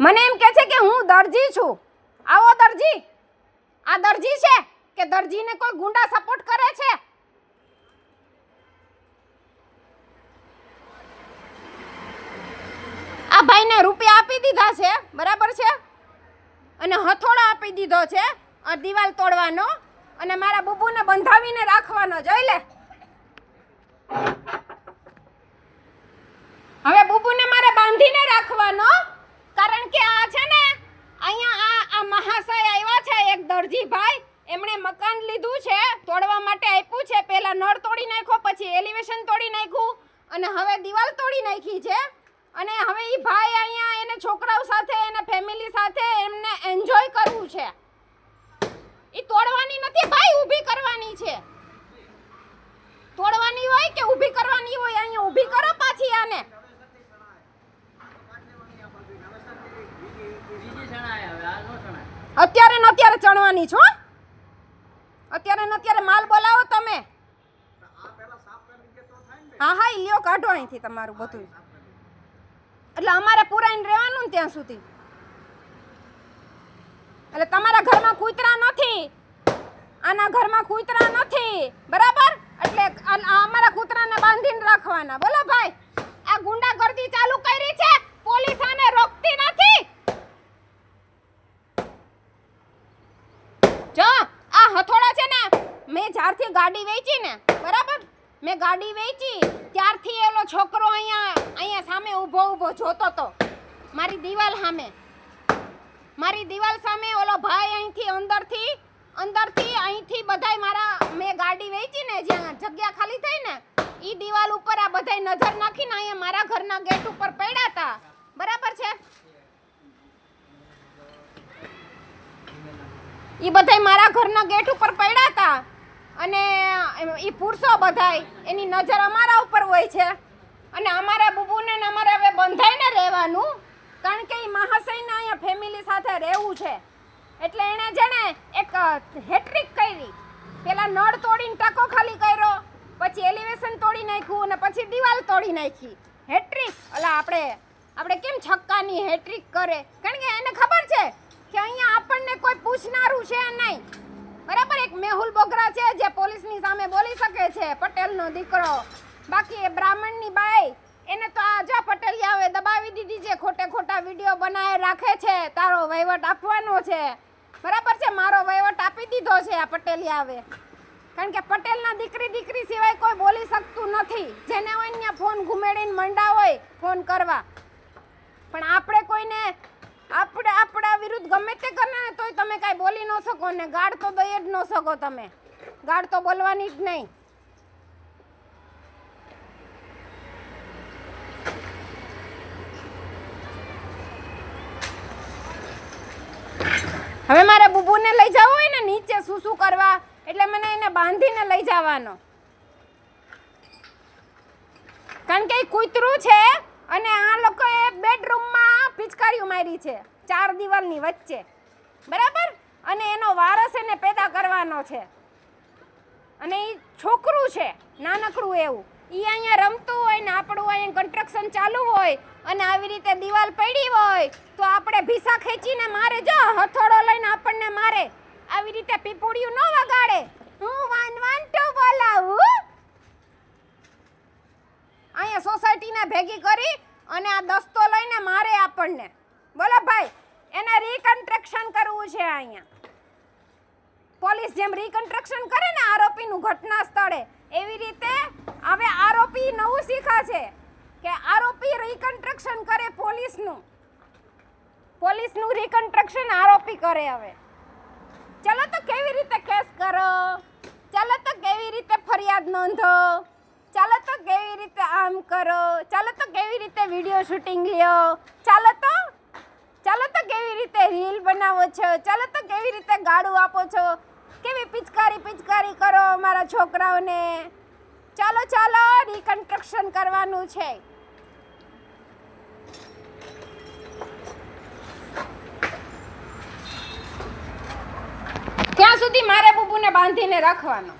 મને એમ કહે છે કે હું દરજી છું. આવો દરજી. આ દરજી છે કે દરજીને કોઈ ગુંડા સપોર્ટ કરે છે? આ ભાઈને રૂપિયા આપી દીધા છે, બરાબર છે, અને હથોડો આપી દીધો છે દિવાલ તોડવાનો, અને મારા બુબુને બંધાવીને રાખવાનો. જોઈ લે, હવે બુબુને મારે બાંધીને રાખવાનો, કારણ કે આ છે ને અહીંયા આ મહાશય આવ્યા છે, એક દરજી ભાઈ, એમણે મકાન લીધું છે, તોડવા માટે આપ્યું છે. પહેલા નળ તોડી નાખ્યો, પછી એલિવેશન તોડી નાખ્યું, અને હવે દિવાલ તોડી નાખી છે. અને હવે ઈ ભાઈ અહીંયા એને છોકરાઓ સાથે એને ફેમિલી સાથે એમને એન્જોય કરવું છે. ઈ તોડવાની નથી ભાઈ, ઊભી કરવાની છે. તોડવાની હોય કે ઊભી કરવાની હોય? અહીંયા ઊભી કરો પાછી આને. અત્યારે ને અત્યારે ચણવાની છો, અત્યારે ને અત્યારે માલ બોલાવો તમે. હા હા, લ્યો કાઢો અહીંથી તમારું બધું. એટલે અમારે પુરાઈને રહેવાનું ને ત્યાં સુધી. એટલે તમારા ઘરમાં કૂતરા નથી, આના ઘરમાં કૂતરા નથી, બરાબર? એટલે અમારા કૂતરાને બાંધીને રાખવાના. બોલો ભાઈ, આ ગુંડાગર્દી ચાલુ કરી છે, પોલીસ આને રોકતી નથી. જો આ હથોડા છે ને, મેં જ્યારથી ગાડી વેચી ને, બરાબર, મેં ગાડી વેચી ત્યારથી એલો છોકરો અહીંયા સામે ઊભો જોતો તો, મારી દિવાલ સામે ઓલો ભાઈ અહીંથી અંદરથી અહીંથી બધાય મારા, મેં ગાડી વેચી ને જ્યાં જગ્યા ખાલી થઈ ને, ઈ દિવાલ ઉપર આ બધાય નજર નાખીને અહીંયા મારા ઘરના ગેટ ઉપર પડ્યા હતા, બરાબર છે? ઈ બધાય મારા ઘરના ગેટ ઉપર પડ્યા હતા, અને ઈ પુરુષો બધાય એની નજર અમારા ઉપર હોય છે. અને અમારા બુબુને ને અમારે હવે બંધાઈને રહેવાનું, કારણ કે ઈ મહાશયને અહીંયા ફેમિલી સાથે રહેવું છે. એટલે એણે જેને એક હેટ્રિક કરી, પેલા નળ તોડીને ટાંકો ખાલી કર્યો, પછી એલિવેશન તોડી નાખ્યું, અને પછી દિવાલ તોડી નાખી. હેટ્રિક. ઓલા આપણે કેમ છક્કાની હેટ્રિક કરે, કારણ કે એને ખબર છે કે અહીંયા આપણને કોઈ પૂછનારું છે નહીં, બરાબર? એક મેહુલ બોગરા છે જે પોલીસની સામે બોલી શકે છે, પટેલનો દીકરો. બાકી એ બ્રાહ્મણની બાઈ, એને તો આ જો પટેલિયાઓએ દબાવી દીધી છે, ખોટા વિડીયો બનાવી રાખે છે, તારો વહીવટ આપવાનો છે, બરાબર છે? મારો વહીવટ આપી દીધો છે આ પટેલિયાઓએ, કારણ કે પટેલના દીકરી સિવાય કોઈ બોલી શકતું નથી. જેને હોય ત્યાં ફોન ઘુમેડીને મંડા હોય ફોન કરવા, પણ આપણે કોઈને આપણા વિરુદ્ધ ગમે તે કરે ને તોય તમે કાંઈ બોલી ન શકો, ને ગાળ તો દઈ જ ન શકો તમે. ગાળ તો બોલવાની જ નહીં. હવે મારે બુબુને લઈ જવું હોય ને નીચે શું કરવા, એટલે મને એને બાંધીને લઈ જવાનો, કારણ કે એ કૂતરું છે. અને આ લોકોએ બેડરૂમમાં પિચકારીઓ મારી છે 4 દિવાલની વચ્ચે, બરાબર? અને એનો વારસ એને પેદા કરવાનો છે. અને એ છોકરું છે નાનકડું એવું, એ અહીંયા રમતું હોય ને આપણું અહીંયા કન્સ્ટ્રક્શન ચાલુ હોય, અને આવી રીતે દિવાલ પડી હોય તો આપણે ભીસા ખેંચીને મારે. જો હથોડો લઈને આપણને મારે, આવી રીતે પીપુડિયું ન વગાડે. હું 112 બોલાવું. અહીંયા સોસાયટીને ભેગી કરી અને આ દસ્તો લઈને મારે આપણને. બોલો ભાઈ, એને રીકન્સ્ટ્રક્શન કરવું છે અહીંયા. પોલીસ જેમ રીકન્સ્ટ્રક્શન કરે ને આરોપીનું ઘટના સ્થળે, એવી રીતે હવે આરોપી નવું શીખા છે કે આરોપી રીકન્સ્ટ્રક્શન કરે પોલીસનું રીકન્સ્ટ્રક્શન આરોપી કરે. હવે ચાલો તો કેવી રીતે કેસ કરો, ચાલો તો કેવી રીતે ફરિયાદ નોંધો, ચાલો તો કેવી રીતે આમ કરો, ચાલો તો કેવી રીતે વિડીયો શૂટિંગ લ્યો, ચાલો તો કેવી રીતે રીલ બનાવો છો, ચાલો તો કેવી રીતે ગાળું આપો છો, કેવી પિચકારી કરો અમારા છોકરાઓને. ચાલો રીકન્સ્ટ્રક્શન કરવાનું છે. ત્યાં સુધી મારે બુબુને બાંધીને રાખવાનો.